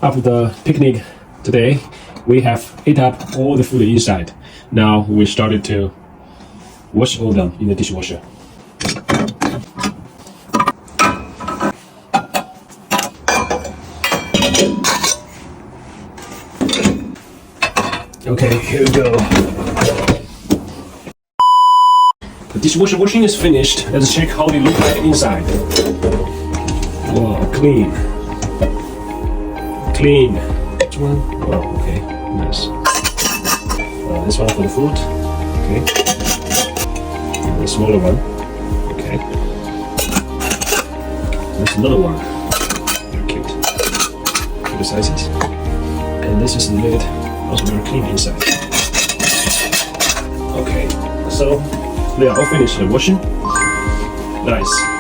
After the picnic today, we have ate up all the food inside. Now we started to wash all them in the dishwasher. Okay, here we go. The dishwasher washing is finished. Let's check how they look like inside. Wow, clean. Clean. This one? Oh, okay. Nice. This one for the food. Okay. And the smaller one. Okay. There's another one. Very cute. Cute sizes. And this is the lid. Also very clean inside. Okay. So they are all finished the washing. Nice.